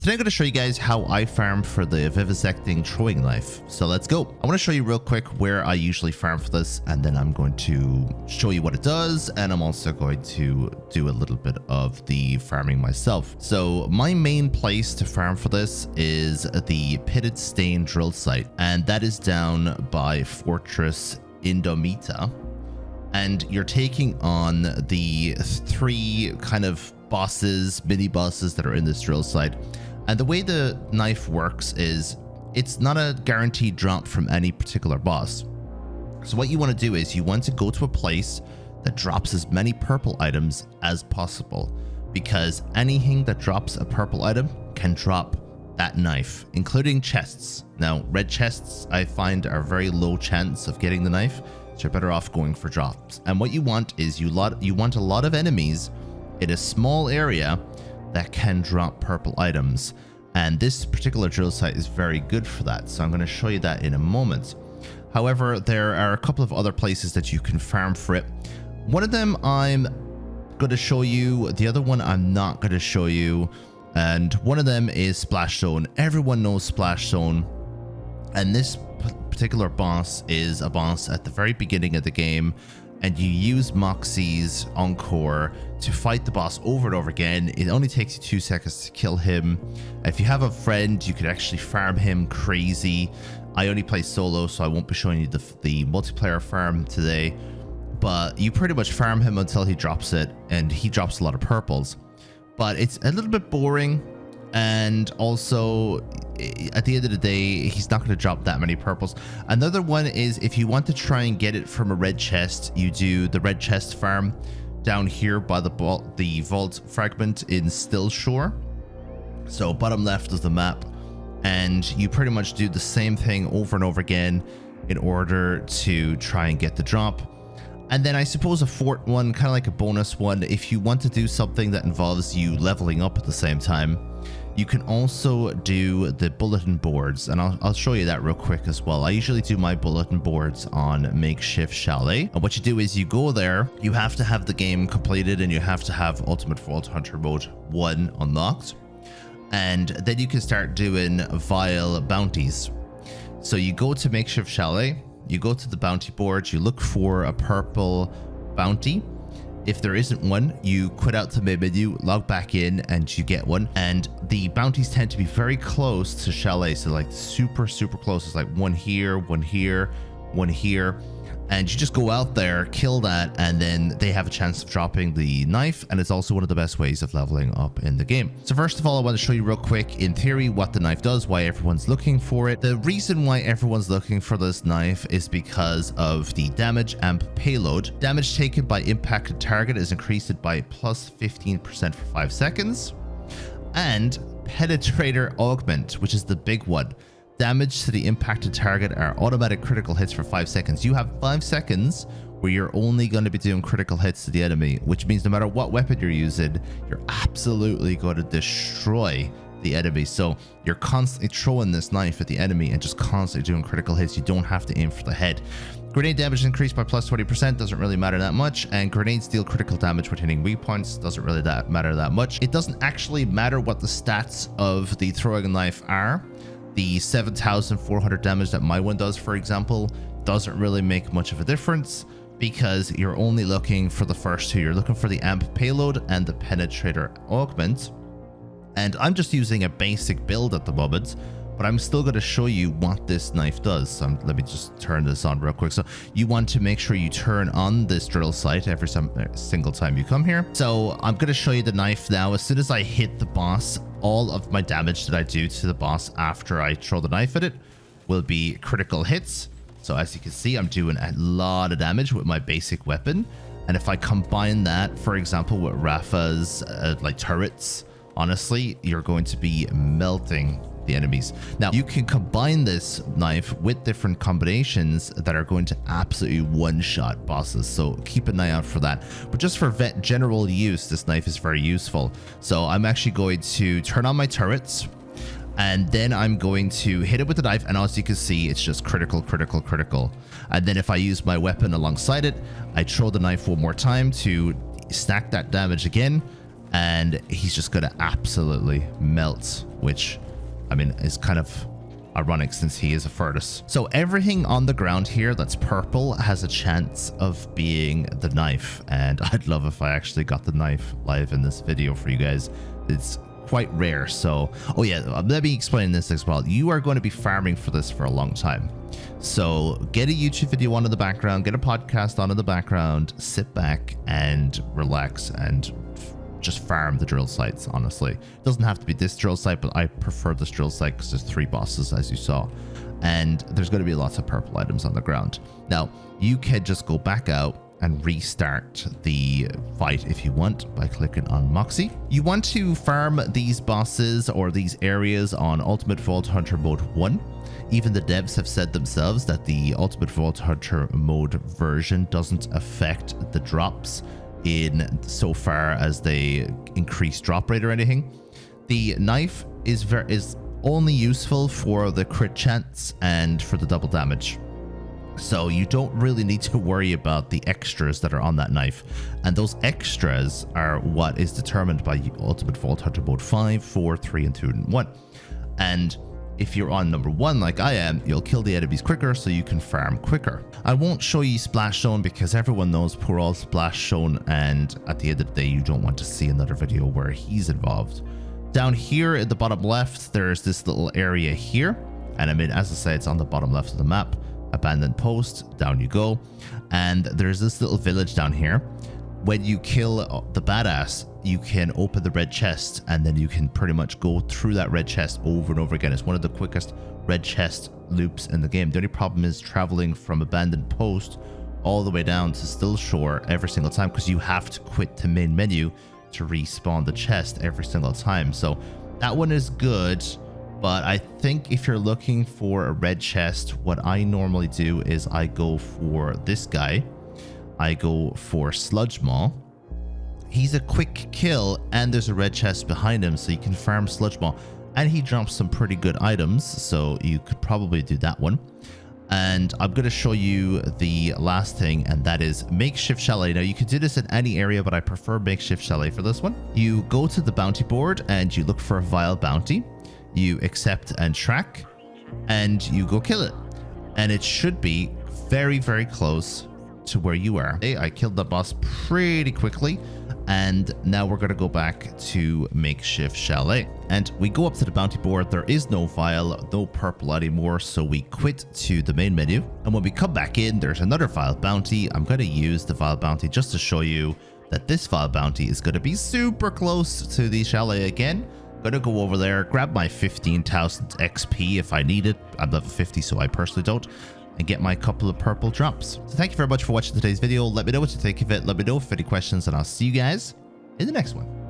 Today I'm going to show you guys how I farm for the Vivisecting Throwing Knife. So let's go. I want to show you real quick where I usually farm for this, and then I'm going to show you what it does, and I'm also going to do a little bit of the farming myself. So my main place to farm for this is the Pitted Stain drill site, and that is down by Fortress Indomita. And you're taking on the three kind of bosses, mini bosses that are in this drill site. And the way the knife works is it's not a guaranteed drop from any particular boss. So what you want to do is you want to go to a place that drops as many purple items as possible, because anything that drops a purple item can drop that knife, including chests. Now, red chests I find are very low chance of getting the knife, so you're better off going for drops. And what you want is you want a lot of enemies in a small area that can drop purple items, and this particular drill site is very good for that, so I'm going to show you that in a moment. However, there are a couple of other places that you can farm for it. One of them I'm going to show you, the other one I'm not going to show you, and one of them is Splash Zone. Everyone knows Splash Zone, and this particular boss is a boss at the very beginning of the game, and you use Moxie's Encore to fight the boss over and over again. It only takes you 2 seconds to kill him. If you have a friend, you could actually farm him crazy. I only play solo, so I won't be showing you the multiplayer farm today, but you pretty much farm him until he drops it, and he drops a lot of purples. But it's a little bit boring, and also at the end of the day, he's not going to drop that many purples. Another one is if you want to try and get it from a red chest, you do the red chest farm down here by the vault fragment in Stillshore, so bottom left of the map, and you pretty much do the same thing over and over again in order to try and get the drop. And then I suppose a fourth one, kind of like a bonus one, if you want to do something that involves you leveling up at the same time, you can also do the bulletin boards, and I'll show you that real quick as well. I usually do my bulletin boards on Makeshift Chalet, and what you do is you go there, you have to have the game completed, and you have to have Ultimate Vault Hunter Mode 1 unlocked, and then you can start doing vile bounties. So you go to Makeshift Chalet, you go to the bounty board, you look for a purple bounty. If there isn't one, you quit out the main menu, log back in, and you get one. And the bounties tend to be very close to Chalet, so like super close. It's like one here, one here, one here. And you just go out there, kill that, and then they have a chance of dropping the knife, and it's also one of the best ways of leveling up in the game. So first of all, I want to show you real quick, in theory, what the knife does, why everyone's looking for it. The reason why everyone's looking for this knife is because of the damage amp payload. Damage taken by impacted target is increased by plus 15% for 5 seconds. And Penetrator Augment, which is the big one. Damage to the impacted target are automatic critical hits for 5 seconds. You have 5 seconds where you're only going to be doing critical hits to the enemy, which means no matter what weapon you're using, you're absolutely going to destroy the enemy. So you're constantly throwing this knife at the enemy and just constantly doing critical hits. You don't have to aim for the head. Grenade damage increased by plus 20%, doesn't really matter that much, and grenades deal critical damage when hitting weak points, doesn't really matter that much. It doesn't actually matter what the stats of the throwing knife are. The 7,400 damage that my one does, for example, doesn't really make much of a difference, because you're only looking for the first two. You're looking for the amp payload and the penetrator augment. And I'm just using a basic build at the moment, but I'm still going to show you what this knife does. So let me just turn this on real quick. So you want to make sure you turn on this drill site every single time you come here. So I'm going to show you the knife now. As soon as I hit the boss, all of my damage that I do to the boss after I throw the knife at it will be critical hits. So as you can see, I'm doing a lot of damage with my basic weapon. And if I combine that, for example, with Rafa's like turrets, honestly, you're going to be melting the enemies. Now, you can combine this knife with different combinations that are going to absolutely one-shot bosses, so keep an eye out for that. But just for general use, this knife is very useful. So I'm actually going to turn on my turrets, and then I'm going to hit it with the knife, and as you can see, it's just critical. And then if I use my weapon alongside it, I throw the knife one more time to stack that damage again, and he's just gonna absolutely melt, which I mean is kind of ironic since he is a furnace. So everything on the ground here that's purple has a chance of being the knife, and I'd love if I actually got the knife live in this video for you guys. It's quite rare. So oh yeah, let me explain this as well. You are going to be farming for this for a long time, so get a YouTube video on in the background, get a podcast on in the background, sit back and relax and just farm the drill sites. Honestly, it doesn't have to be this drill site, but I prefer this drill site because there's 3 bosses, as you saw, and there's going to be lots of purple items on the ground. Now you can just go back out and restart the fight if you want by clicking on Moxie. You want to farm these bosses or these areas on Ultimate Vault Hunter Mode 1. Even the devs have said themselves that the Ultimate Vault Hunter mode version doesn't affect the drops in so far as they increase drop rate or anything. The knife is only useful for the crit chance and for the double damage, so you don't really need to worry about the extras that are on that knife, and those extras are what is determined by Ultimate Vault Hunter Mode 5, 4, 3, and 2, and 1. And if you're on number 1 like I am, you'll kill the enemies quicker, so you can farm quicker. I won't show you Splash Zone because everyone knows poor old Splash Zone, and at the end of the day, you don't want to see another video where he's involved. Down here at the bottom left, there's this little area here, and I mean, as I say, it's on the bottom left of the map. Abandoned post, down you go, and there's this little village down here. When you kill the badass, you can open the red chest, and then you can pretty much go through that red chest over and over again. It's one of the quickest red chest loops in the game. The only problem is traveling from abandoned post all the way down to Still Shore every single time, because you have to quit the main menu to respawn the chest every single time. So that one is good, but I think if you're looking for a red chest, what I normally do is I go for this guy. I go for Sludge Maw. He's a quick kill, and there's a red chest behind him, so you can farm Sludge Maw, and he drops some pretty good items, so you could probably do that one. And I'm going to show you the last thing, and that is Makeshift Chalet. Now you can do this in any area, but I prefer Makeshift Chalet for this one. You go to the bounty board and you look for a vile bounty. You accept and track, and you go kill it, and it should be very, very close to where you are. Hey, I killed the boss pretty quickly, and now we're going to go back to Makeshift Chalet, and we go up to the bounty board. There is no vial, no purple anymore, so we quit to the main menu, and when we come back in, there's another vile bounty. I'm going to use the vile bounty just to show you that this vile bounty is going to be super close to the chalet again. Gonna go over there, grab my 15,000 XP if I need it. I'm level 50, so I personally don't, and get my couple of purple drops. So thank you very much for watching today's video. Let me know what you think of it. Let me know if you have any questions, and I'll see you guys in the next one.